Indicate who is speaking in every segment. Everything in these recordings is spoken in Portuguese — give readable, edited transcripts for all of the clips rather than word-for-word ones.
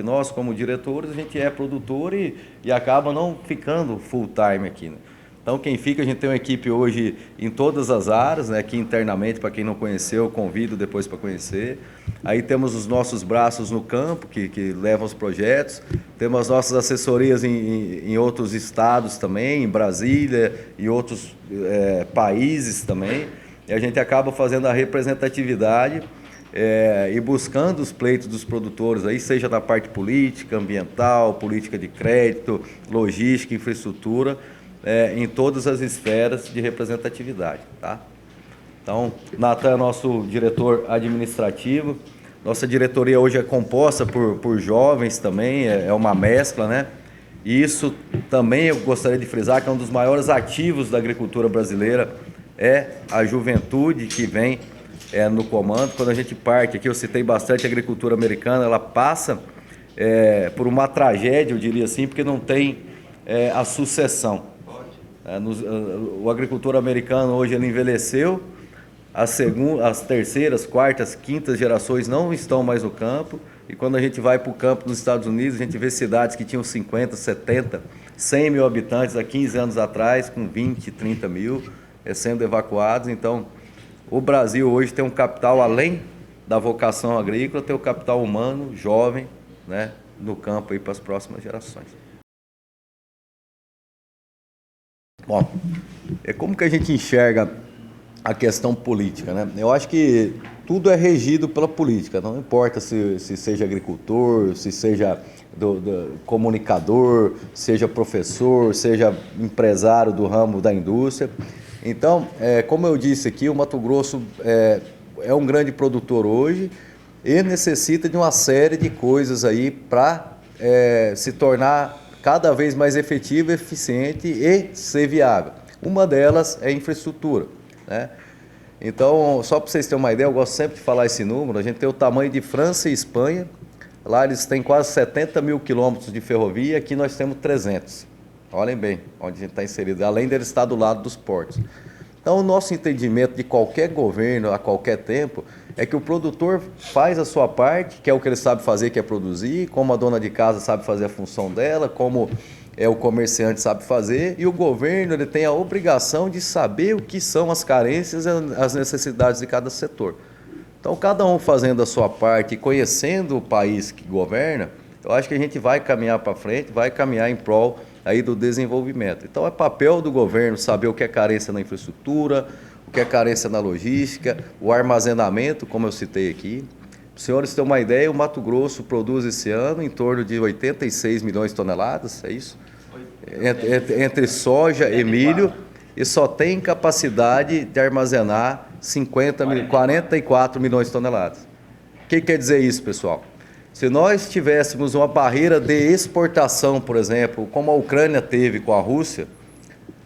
Speaker 1: Nós, como diretores, a gente é produtor e acaba não ficando full time aqui, né? Então, quem fica, a gente tem uma equipe hoje em todas as áreas, né? Aqui internamente, para quem não conheceu, convido depois para conhecer. Aí temos os nossos braços no campo, que levam os projetos. Temos as nossas assessorias em outros estados também, em Brasília e outros países também. E a gente acaba fazendo a representatividade e buscando os pleitos dos produtores, aí, seja na parte política, ambiental, política de crédito, logística, infraestrutura, em todas as esferas de representatividade. Tá? Então, Natan é nosso diretor administrativo. Nossa diretoria hoje é composta por jovens também, é uma mescla, né? E isso também eu gostaria de frisar que é um dos maiores ativos da agricultura brasileira, é a juventude que vem no comando. Quando a gente parte aqui, eu citei bastante a agricultura americana, ela passa por uma tragédia, eu diria assim, porque não tem a sucessão. O agricultor americano hoje ele envelheceu, as terceiras, quartas, quintas gerações não estão mais no campo, e quando a gente vai para o campo nos Estados Unidos, a gente vê cidades que tinham 50, 70, 100 mil habitantes há 15 anos atrás, com 20, 30 mil sendo evacuados. Então, o Brasil hoje tem um capital, além da vocação agrícola, tem o capital humano, jovem, né, no campo aí para as próximas gerações. Bom, como que a gente enxerga a questão política, né? Eu acho que tudo é regido pela política, não importa se seja agricultor, se seja comunicador, seja professor, seja empresário do ramo da indústria. Então, como eu disse aqui, o Mato Grosso é um grande produtor hoje e necessita de uma série de coisas aí para se tornar cada vez mais efetivo, eficiente e ser viável. Uma delas é a infraestrutura, né? Então, só para vocês terem uma ideia, eu gosto sempre de falar esse número, a gente tem o tamanho de França e Espanha, lá eles têm quase 70 mil quilômetros de ferrovia, aqui nós temos 300. Olhem bem onde a gente está inserido, além dele estar do lado dos portos. Então, o nosso entendimento de qualquer governo, a qualquer tempo, é que o produtor faz a sua parte, que é o que ele sabe fazer, que é produzir, como a dona de casa sabe fazer a função dela, como o comerciante sabe fazer, e o governo ele tem a obrigação de saber o que são as carências e as necessidades de cada setor. Então, cada um fazendo a sua parte e conhecendo o país que governa, eu acho que a gente vai caminhar para frente, vai caminhar em prol aí do desenvolvimento. Então, é papel do governo saber o que é carência na infraestrutura, o que é carência na logística, o armazenamento, como eu citei aqui. Para os senhores terem uma ideia, o Mato Grosso produz esse ano em torno de 86 milhões de toneladas, é isso? Entre soja e milho, e só tem capacidade de armazenar 44 milhões de toneladas. O que quer dizer isso, pessoal? Se nós tivéssemos uma barreira de exportação, por exemplo, como a Ucrânia teve com a Rússia,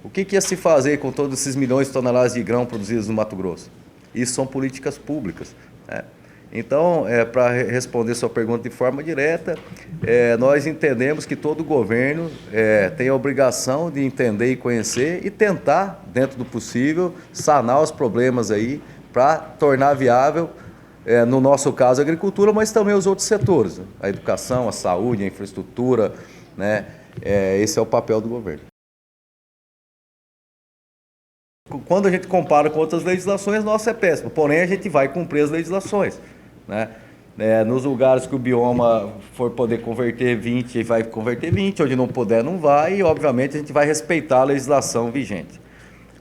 Speaker 1: o que ia se fazer com todos esses milhões de toneladas de grão produzidos no Mato Grosso? Isso são políticas públicas, né? Então, para responder sua pergunta de forma direta, nós entendemos que todo governo tem a obrigação de entender e conhecer e tentar, dentro do possível, sanar os problemas aí para tornar viável, no nosso caso, a agricultura, mas também os outros setores, né? A educação, a saúde, a infraestrutura, né? Esse é o papel do governo. Quando a gente compara com outras legislações, nossa é péssimo, porém a gente vai cumprir as legislações, né? Nos lugares que o bioma for poder converter 20, vai converter 20, onde não puder, não vai, e obviamente a gente vai respeitar a legislação vigente.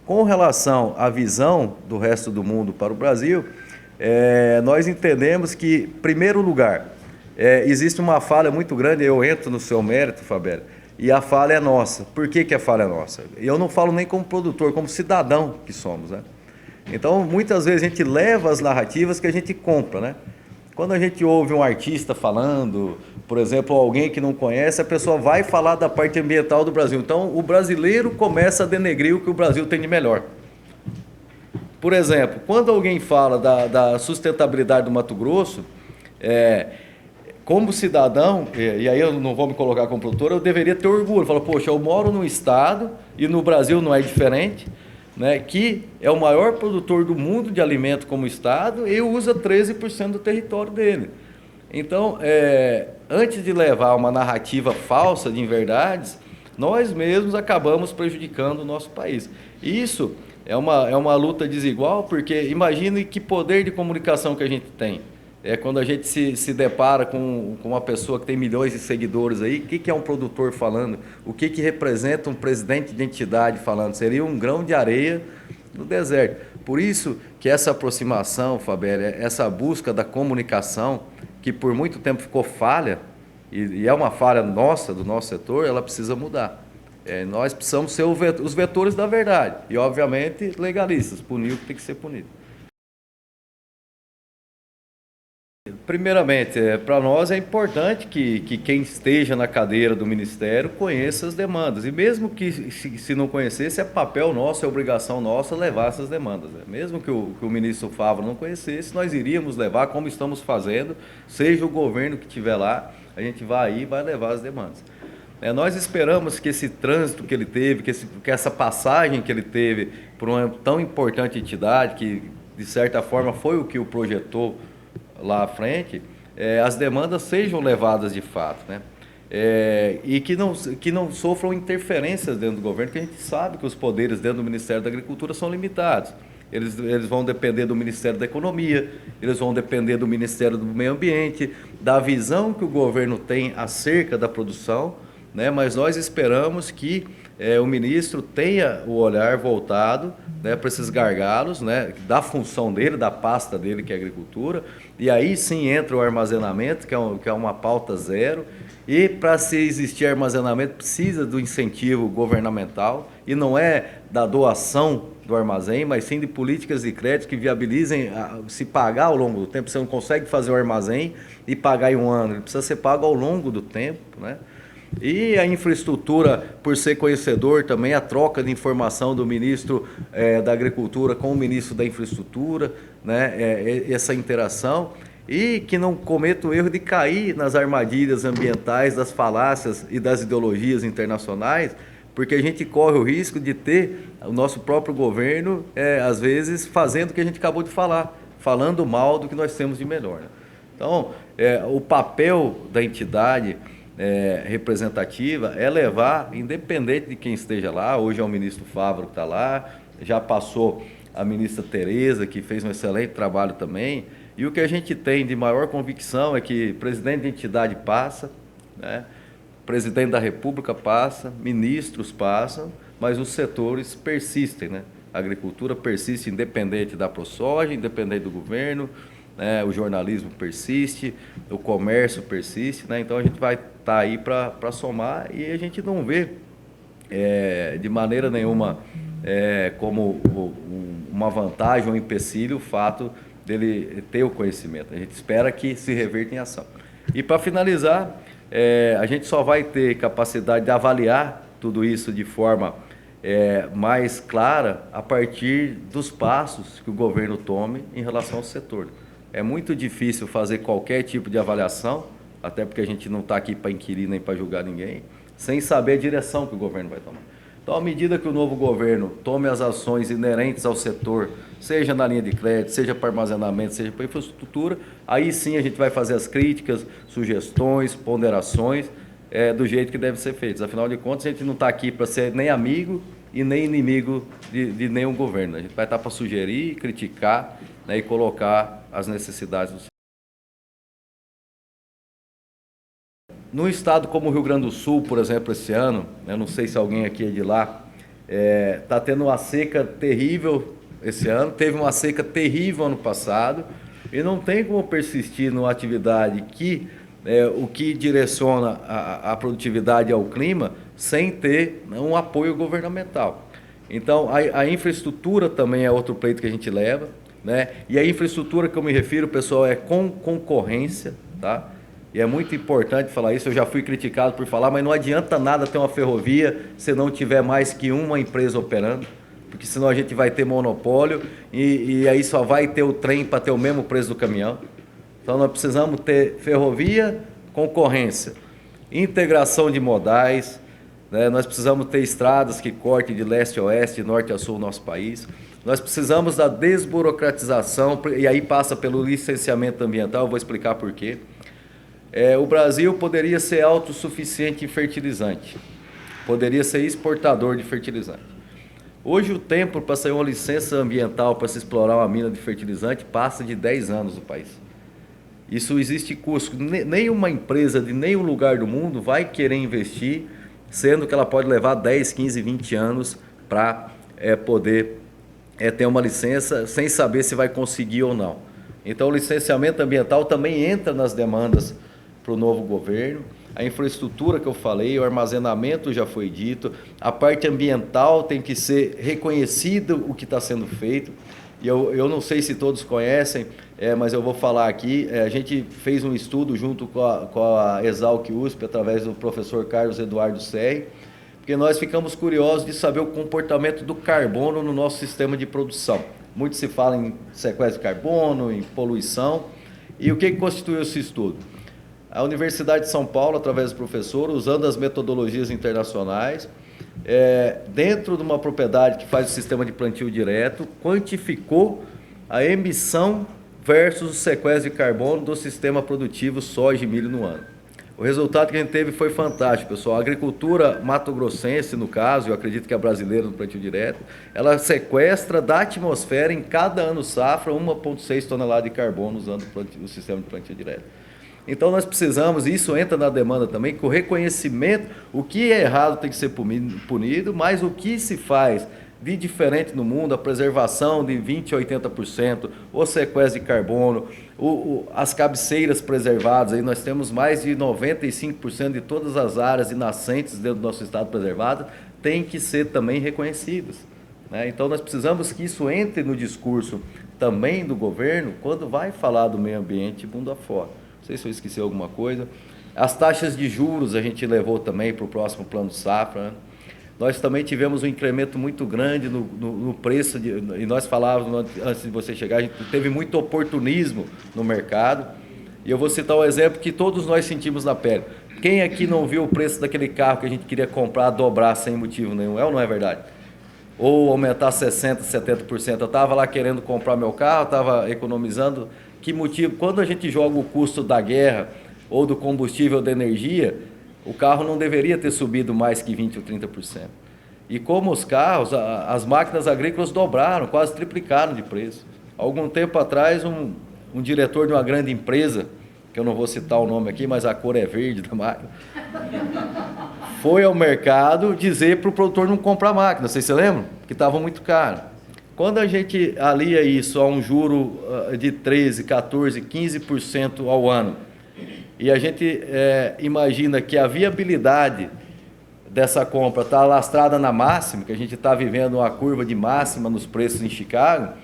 Speaker 1: Com relação à visão do resto do mundo para o Brasil, nós entendemos que, em primeiro lugar, existe uma falha muito grande, eu entro no seu mérito, Fabério, e a falha é nossa. Por que a falha é nossa? Eu não falo nem como produtor, como cidadão que somos, né? Então, muitas vezes a gente leva as narrativas que a gente compra, né? Quando a gente ouve um artista falando, por exemplo, alguém que não conhece, a pessoa vai falar da parte ambiental do Brasil. Então, o brasileiro começa a denegrir o que o Brasil tem de melhor. Por exemplo, quando alguém fala da sustentabilidade do Mato Grosso, como cidadão, e aí eu não vou me colocar como produtor, eu deveria ter orgulho. Falar, poxa, eu moro num estado, e no Brasil não é diferente, né, que é o maior produtor do mundo de alimento como estado e usa 13% do território dele. Então, antes de levar uma narrativa falsa de inverdades, nós mesmos acabamos prejudicando o nosso país. Isso é uma luta desigual, porque imagine que poder de comunicação que a gente tem. Quando a gente se depara com uma pessoa que tem milhões de seguidores aí, o que é um produtor falando? O que representa um presidente de entidade falando? Seria um grão de areia no deserto. Por isso que essa aproximação, Fabélia, essa busca da comunicação, que por muito tempo ficou falha, e é uma falha nossa, do nosso setor, ela precisa mudar. Nós precisamos ser os vetores da verdade e, obviamente, legalistas, punir o que tem que ser punido. Primeiramente, para nós é importante que quem esteja na cadeira do Ministério conheça as demandas. E mesmo que se não conhecesse, é papel nosso, é obrigação nossa levar essas demandas. Mesmo que o ministro Favaro não conhecesse, nós iríamos levar, como estamos fazendo, seja o governo que estiver lá, a gente vai aí e vai levar as demandas. Nós esperamos que esse trânsito que ele teve, que essa passagem que ele teve por uma tão importante entidade, que de certa forma foi o que o projetou lá à frente, as demandas sejam levadas de fato, né? E que não sofram interferências dentro do governo, porque a gente sabe que os poderes dentro do Ministério da Agricultura são limitados. Eles vão depender do Ministério da Economia, eles vão depender do Ministério do Meio Ambiente, da visão que o governo tem acerca da produção, né? Mas nós esperamos que o ministro tenha o olhar voltado, né, para esses gargalos, né, da função dele, da pasta dele, que é a agricultura, e aí sim entra o armazenamento, que é uma pauta zero, e para se existir armazenamento precisa do incentivo governamental, e não é da doação do armazém, mas sim de políticas de crédito que viabilizem se pagar ao longo do tempo. Você não consegue fazer o armazém e pagar em um ano, ele precisa ser pago ao longo do tempo, né? E a infraestrutura, por ser conhecedor também, a troca de informação do ministro da Agricultura com o ministro da Infraestrutura, né, essa interação, e que não cometa o erro de cair nas armadilhas ambientais, das falácias e das ideologias internacionais, porque a gente corre o risco de ter o nosso próprio governo, às vezes, fazendo o que a gente acabou de falar, falando mal do que nós temos de melhor, né? Então, o papel da entidade representativa é levar, independente de quem esteja lá. Hoje é o ministro Favaro que está lá, já passou a ministra Tereza, que fez um excelente trabalho também, e o que a gente tem de maior convicção é que presidente de entidade passa, né? Presidente da República passa, ministros passam, mas os setores persistem, né? A agricultura persiste independente da ProSoja, independente do governo, o jornalismo persiste, o comércio persiste, né? Então a gente vai estar aí para somar, e a gente não vê de maneira nenhuma como uma vantagem ou um empecilho o fato dele ter o conhecimento. A gente espera que se reverta em ação. E para finalizar, a gente só vai ter capacidade de avaliar tudo isso de forma mais clara a partir dos passos que o governo tome em relação ao setor. É muito difícil fazer qualquer tipo de avaliação, até porque a gente não está aqui para inquirir nem para julgar ninguém, sem saber a direção que o governo vai tomar. Então, à medida que o novo governo tome as ações inerentes ao setor, seja na linha de crédito, seja para armazenamento, seja para infraestrutura, aí sim a gente vai fazer as críticas, sugestões, ponderações, do jeito que deve ser feito. Afinal de contas, a gente não está aqui para ser nem amigo e nem inimigo de nenhum governo. A gente vai estar para sugerir, criticar, né, e colocar as necessidades do setor. Num estado como o Rio Grande do Sul, por exemplo, esse ano, eu não sei se alguém aqui é de lá, está tendo uma seca terrível esse ano, teve uma seca terrível ano passado, e não tem como persistir numa atividade que o que direciona a produtividade ao clima sem ter um apoio governamental. Então, a infraestrutura também é outro pleito que a gente leva, né? E a infraestrutura que eu me refiro, pessoal, é com concorrência, tá? E é muito importante falar isso. Eu já fui criticado por falar, mas não adianta nada ter uma ferrovia se não tiver mais que uma empresa operando, porque senão a gente vai ter monopólio e aí só vai ter o trem para ter o mesmo preço do caminhão. Então nós precisamos ter ferrovia, concorrência, integração de modais, né? Nós precisamos ter estradas que cortem de leste a oeste, de norte a sul o nosso país. Nós precisamos da desburocratização, e aí passa pelo licenciamento ambiental, eu vou explicar por quê. O Brasil poderia ser autossuficiente em fertilizante, poderia ser exportador de fertilizante. Hoje o tempo para sair uma licença ambiental para se explorar uma mina de fertilizante passa de 10 anos no país. Isso existe custo. Nenhuma empresa de nenhum lugar do mundo vai querer investir, sendo que ela pode levar 10, 15, 20 anos para poder ter uma licença sem saber se vai conseguir ou não. Então o licenciamento ambiental também entra nas demandas para o novo governo. A infraestrutura que eu falei, o armazenamento já foi dito, a parte ambiental tem que ser reconhecido o que está sendo feito. E eu não sei se todos conhecem, mas eu vou falar aqui, a gente fez um estudo junto com a Exalc USP, através do professor Carlos Eduardo Serri, porque nós ficamos curiosos de saber o comportamento do carbono no nosso sistema de produção. Muito se fala em sequestro de carbono, em poluição, e o que constituiu esse estudo? A Universidade de São Paulo, através do professor, usando as metodologias internacionais, dentro de uma propriedade que faz o sistema de plantio direto, quantificou a emissão versus o sequestro de carbono do sistema produtivo soja e milho no ano. O resultado que a gente teve foi fantástico, pessoal. A agricultura mato-grossense, no caso, eu acredito que a brasileira no plantio direto, ela sequestra da atmosfera em cada ano safra 1,6 toneladas de carbono usando o sistema de plantio direto. Então nós precisamos, e isso entra na demanda também, com o reconhecimento, o que é errado tem que ser punido, mas o que se faz de diferente no mundo, a preservação de 20% a 80%, o sequestro de carbono, as cabeceiras preservadas, aí nós temos mais de 95% de todas as áreas e nascentes dentro do nosso estado preservadas, tem que ser também reconhecidas, né? Então nós precisamos que isso entre no discurso também do governo, quando vai falar do meio ambiente mundo afora. Não sei se eu esqueci alguma coisa. As taxas de juros a gente levou também para o próximo plano safra, né? Nós também tivemos um incremento muito grande no preço, e nós falávamos antes de você chegar, a gente teve muito oportunismo no mercado, e eu vou citar um exemplo que todos nós sentimos na pele. Quem aqui não viu o preço daquele carro que a gente queria comprar dobrar sem motivo nenhum, ou não é verdade? Ou aumentar 60%, 70%. Eu estava lá querendo comprar meu carro, estava economizando. Que motivo? Quando a gente joga o custo da guerra ou do combustível, da energia, o carro não deveria ter subido mais que 20% ou 30%. E como os carros, as máquinas agrícolas dobraram, quase triplicaram de preço. Algum tempo atrás, um diretor de uma grande empresa, que eu não vou citar o nome aqui, mas a cor é verde da máquina, foi ao mercado dizer para o produtor não comprar máquina, vocês se lembram? Que estava muito caro. Quando a gente alia isso a um juro de 13%, 14%, 15% ao ano, e a gente imagina que a viabilidade dessa compra está alastrada na máxima, que a gente está vivendo uma curva de máxima nos preços em Chicago,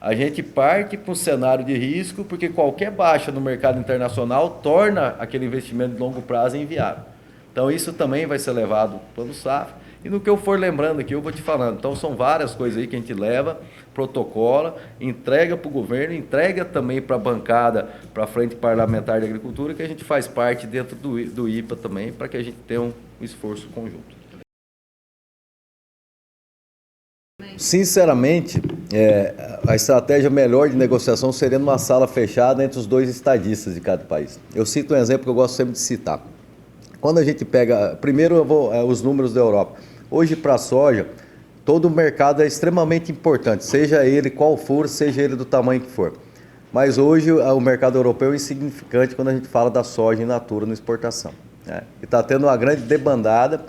Speaker 1: a gente parte para um cenário de risco, porque qualquer baixa no mercado internacional torna aquele investimento de longo prazo inviável. Então isso também vai ser levado para o safra. E no que eu for lembrando aqui, eu vou te falando. Então são várias coisas aí que a gente leva, protocola, entrega para o governo, entrega também para a bancada, para a Frente Parlamentar de Agricultura, que a gente faz parte dentro do IPA também, para que a gente tenha um esforço conjunto.
Speaker 2: Sinceramente, a estratégia melhor de negociação seria numa sala fechada entre os dois estadistas de cada país. Eu cito um exemplo que eu gosto sempre de citar. Quando a gente pega, primeiro os números da Europa. Hoje, para a soja, todo o mercado é extremamente importante, seja ele qual for, seja ele do tamanho que for. Mas hoje o mercado europeu é insignificante quando a gente fala da soja in natura na exportação, né? E está tendo uma grande debandada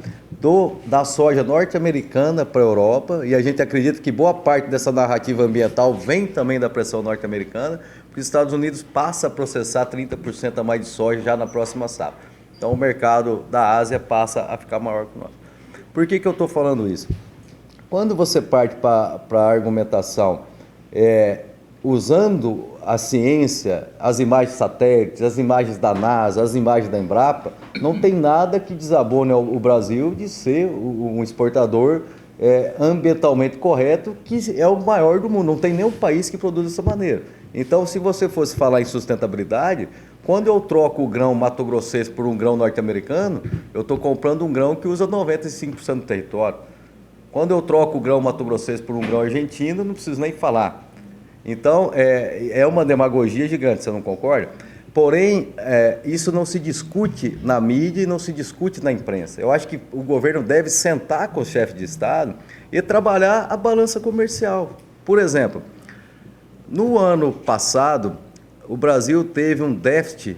Speaker 2: da soja norte-americana para a Europa, e a gente acredita que boa parte dessa narrativa ambiental vem também da pressão norte-americana, porque os Estados Unidos passa a processar 30% a mais de soja já na próxima safra. Então o mercado da Ásia passa a ficar maior que o nosso. Por que eu estou falando isso? Quando você parte para a argumentação usando a ciência, as imagens satélites, as imagens da NASA, as imagens da Embrapa, não tem nada que desabone o Brasil de ser um exportador ambientalmente correto, que é o maior do mundo. Não tem nenhum país que produz dessa maneira. Então, se você fosse falar em sustentabilidade, quando eu troco o grão mato-grossense por um grão norte-americano, eu estou comprando um grão que usa 95% do território. Quando eu troco o grão mato-grossense por um grão argentino, não preciso nem falar. Então, é uma demagogia gigante, você não concorda?
Speaker 1: Porém, isso não se discute na mídia e não se discute na imprensa. Eu acho que o governo deve sentar com o chefe de Estado e trabalhar a balança comercial. Por exemplo, no ano passado, o Brasil teve um déficit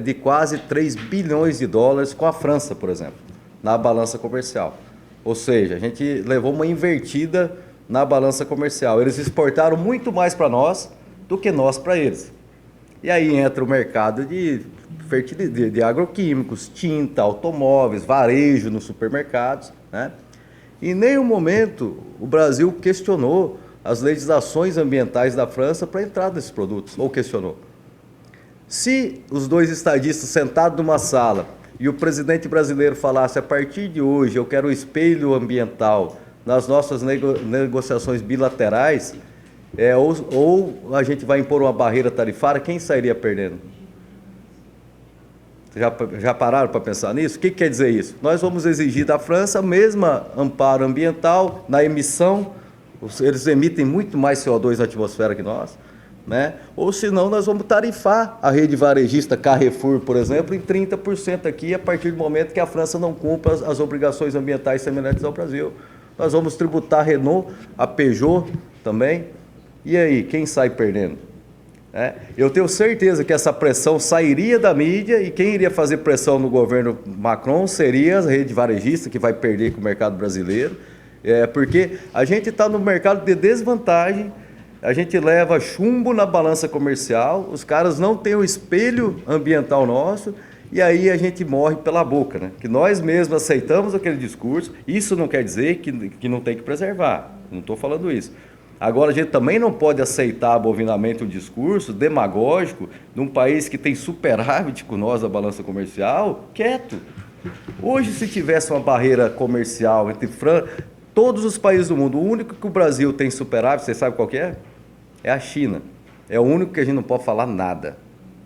Speaker 1: de quase 3 bilhões de dólares com a França, por exemplo, na balança comercial. Ou seja, a gente levou uma invertida na balança comercial. Eles exportaram muito mais para nós do que nós para eles. E aí entra o mercado de agroquímicos, tinta, automóveis, varejo nos supermercados, né? Em nenhum momento o Brasil questionou as legislações ambientais da França para a entrada desses produtos, ou questionou. Se os dois estadistas sentados numa sala e o presidente brasileiro falasse, a partir de hoje eu quero o espelho ambiental nas nossas negociações bilaterais, ou a gente vai impor uma barreira tarifária, quem sairia perdendo? Já pararam para pensar nisso? O que quer dizer isso? Nós vamos exigir da França a mesma amparo ambiental na emissão, eles emitem muito mais CO2 na atmosfera que nós, né? Ou senão nós vamos tarifar a rede varejista Carrefour, por exemplo, em 30% aqui, a partir do momento que a França não cumpra as obrigações ambientais semelhantes ao Brasil. Nós vamos tributar a Renault, a Peugeot também. E aí, quem sai perdendo? Eu tenho certeza que essa pressão sairia da mídia e quem iria fazer pressão no governo Macron seria a rede varejista, que vai perder com o mercado brasileiro, porque a gente está no mercado de desvantagem, a gente leva chumbo na balança comercial, os caras não têm o espelho ambiental nosso, e aí a gente morre pela boca, né? Que nós mesmos aceitamos aquele discurso. Isso não quer dizer que não tem que preservar, não estou falando isso. Agora, a gente também não pode aceitar bovinamente um discurso demagógico de um país que tem superávit com nós na balança comercial, quieto. Hoje, se tivesse uma barreira comercial entre todos os países do mundo, o único que o Brasil tem superávit, você sabe qual que é? É a China. É o único que a gente não pode falar nada.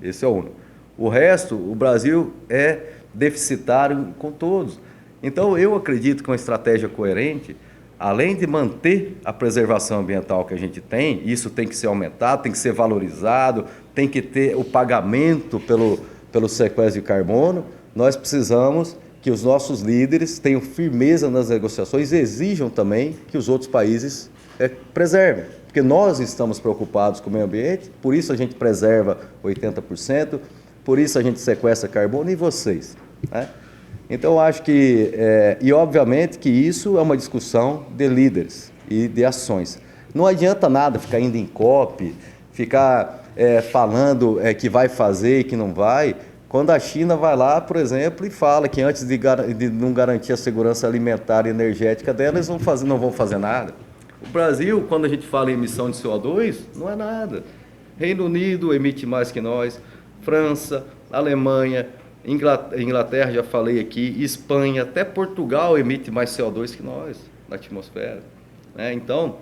Speaker 1: Esse é o único. O resto, o Brasil é deficitário com todos. Então, eu acredito que uma estratégia coerente, além de manter a preservação ambiental que a gente tem, isso tem que ser aumentado, tem que ser valorizado, tem que ter o pagamento pelo sequestro de carbono, nós precisamos que os nossos líderes tenham firmeza nas negociações e exijam também que os outros países preservem. Porque nós estamos preocupados com o meio ambiente, por isso a gente preserva 80%, por isso a gente sequestra carbono, e vocês, né? Então, eu acho que, e obviamente que isso é uma discussão de líderes e de ações. Não adianta nada ficar indo em COP, ficar falando que vai fazer e que não vai, quando a China vai lá, por exemplo, e fala que antes de não garantir a segurança alimentar e energética dela, eles não vão fazer nada. O Brasil, quando a gente fala em emissão de CO2, não é nada. Reino Unido emite mais que nós, França, Alemanha, Inglaterra, já falei aqui, Espanha, até Portugal emite mais CO2 que nós na atmosfera, né? Então,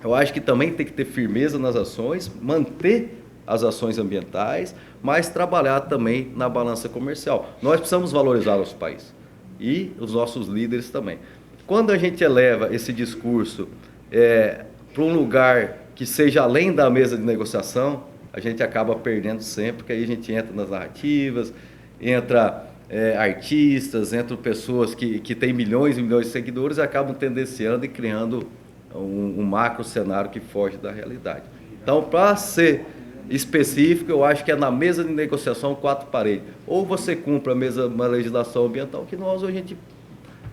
Speaker 1: eu acho que também tem que ter firmeza nas ações, manter as ações ambientais, mas trabalhar também na balança comercial. Nós precisamos valorizar os países e os nossos líderes também. Quando a gente eleva esse discurso para um lugar que seja além da mesa de negociação, a gente acaba perdendo sempre, porque aí a gente entra nas narrativas, entra artistas, entram pessoas que têm milhões e milhões de seguidores e acabam tendenciando e criando um macro cenário que foge da realidade. Então, para ser específico, eu acho que é na mesa de negociação 4 paredes. Ou você cumpre uma legislação ambiental que nós, ou a gente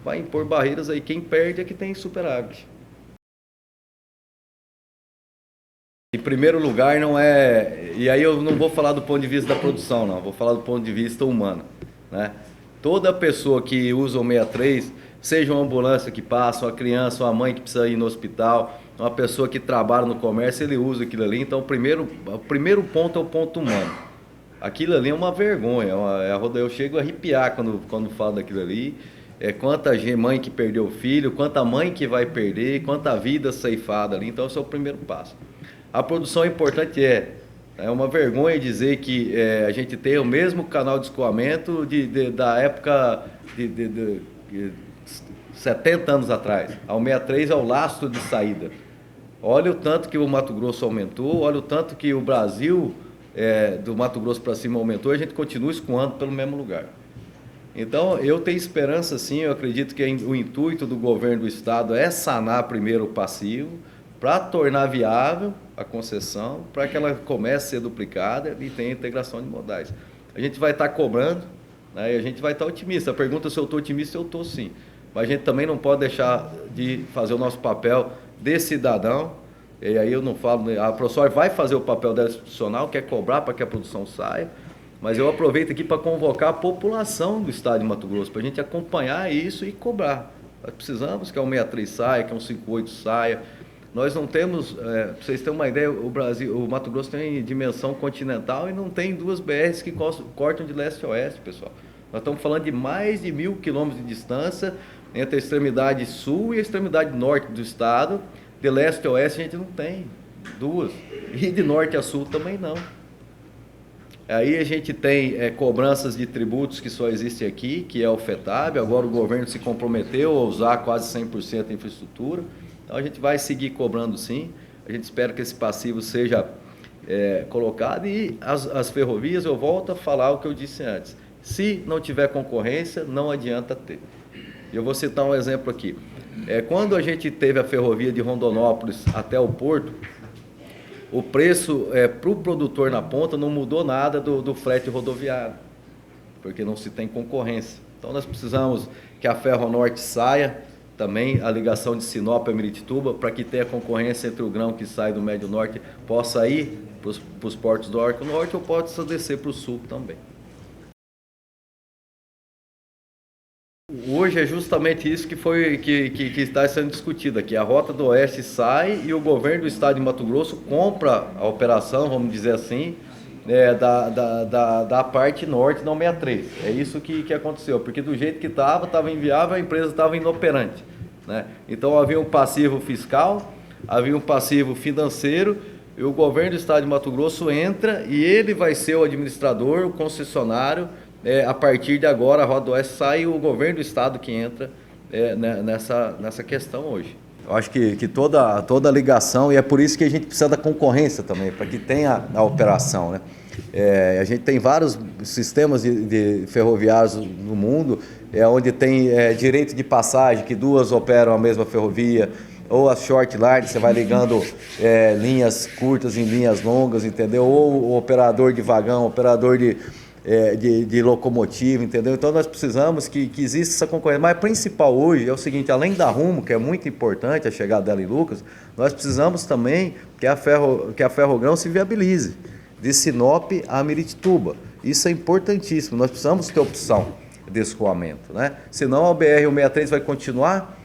Speaker 1: vai impor barreiras aí. Quem perde é que tem superávit. Em primeiro lugar, não é... E aí eu não vou falar do ponto de vista da produção, não. Vou falar do ponto de vista humano, né? Toda pessoa que usa o 63, seja uma ambulância que passa, uma criança, uma mãe que precisa ir no hospital, uma pessoa que trabalha no comércio, ele usa aquilo ali. Então, o primeiro ponto é o ponto humano. Aquilo ali é uma vergonha. Eu chego a arrepiar quando falo daquilo ali. Quanta mãe que perdeu o filho, quanta mãe que vai perder, quanta vida ceifada ali. Então, esse é o primeiro passo. A produção importante é uma vergonha dizer que a gente tem o mesmo canal de escoamento da época de 70 anos atrás. A 63 é o lastro de saída. Olha o tanto que o Mato Grosso aumentou, olha o tanto que o Brasil do Mato Grosso para cima aumentou, a gente continua escoando pelo mesmo lugar. Então, eu tenho esperança, sim, eu acredito que o intuito do governo do estado é sanar primeiro o passivo, para tornar viável a concessão, para que ela comece a ser duplicada e tenha integração de modais. A gente vai estar cobrando, né, e a gente vai estar otimista. A pergunta se eu estou otimista, eu estou sim. Mas a gente também não pode deixar de fazer o nosso papel de cidadão, e aí eu não falo, a ProSoja vai fazer o papel dela institucional, que é cobrar para que a produção saia, mas eu aproveito aqui para convocar a população do estado de Mato Grosso, para a gente acompanhar isso e cobrar. Nós precisamos que a 163 saia, que a 158 saia. Nós não temos, para vocês terem uma ideia, o Mato Grosso tem dimensão continental e não tem duas BRs que cortam de leste a oeste, pessoal. Nós estamos falando de mais de 1.000 quilômetros de distância entre a extremidade sul e a extremidade norte do estado. De leste a oeste a gente não tem duas. E de norte a sul também não. Aí a gente tem cobranças de tributos que só existem aqui, que é o FETAB. Agora o governo se comprometeu a usar quase 100% da infraestrutura. Então a gente vai seguir cobrando sim. A gente espera que esse passivo seja colocado. E as ferrovias, eu volto a falar o que eu disse antes. Se não tiver concorrência, não adianta ter. Eu vou citar um exemplo aqui. Quando a gente teve a ferrovia de Rondonópolis até o porto, o preço para o produtor na ponta não mudou nada do frete rodoviário, porque não se tem concorrência. Então nós precisamos que a Ferronorte saia, também a ligação de Sinop a Miritituba, para que tenha concorrência entre o grão que sai do Médio Norte, possa ir para os portos do Arco Norte ou possa descer para o sul também. Hoje é justamente isso que está sendo discutido aqui. A Rota do Oeste sai e o governo do estado de Mato Grosso compra a operação, vamos dizer assim, da parte norte da 163. É isso que aconteceu, porque do jeito que estava inviável, a empresa estava inoperante, né? Então havia um passivo fiscal, havia um passivo financeiro, e o governo do estado de Mato Grosso entra e ele vai ser o administrador, o concessionário. A partir de agora, a Rota do Oeste sai e o governo do estado que entra nessa questão hoje.
Speaker 2: Eu acho que toda ligação, e é por isso que a gente precisa da concorrência também, para que tenha a operação, né? A gente tem vários sistemas de ferroviários no mundo, onde tem direito de passagem, que duas operam a mesma ferrovia, ou a short line, você vai ligando linhas curtas em linhas longas, entendeu? Ou o operador de vagão, operador de locomotiva, entendeu? Então nós precisamos que exista essa concorrência. Mas o principal hoje é o seguinte: além da Rumo, que é muito importante a chegada dela em Lucas, nós precisamos também que a Ferrogrão se viabilize de Sinop a Miritituba. Isso é importantíssimo. Nós precisamos ter opção de escoamento, né? Senão a BR-163 vai continuar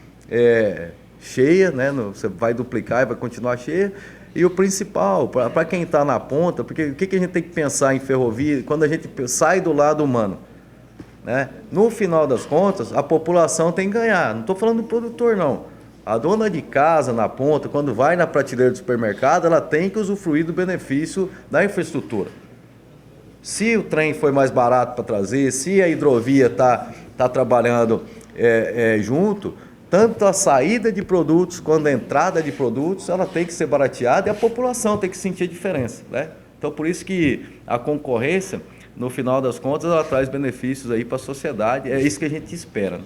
Speaker 2: cheia, né? Você vai duplicar e vai continuar cheia. E o principal, para quem está na ponta, porque o que a gente tem que pensar em ferrovia, quando a gente sai do lado humano, né? No final das contas, a população tem que ganhar. Não estou falando do produtor, não. A dona de casa na ponta, quando vai na prateleira do supermercado, ela tem que usufruir do benefício da infraestrutura. Se o trem foi mais barato para trazer, se a hidrovia está trabalhando junto, tanto a saída de produtos quanto a entrada de produtos, ela tem que ser barateada e a população tem que sentir a diferença, né? Então, por isso que a concorrência, no final das contas, ela traz benefícios aí para a sociedade. É isso que a gente espera, né?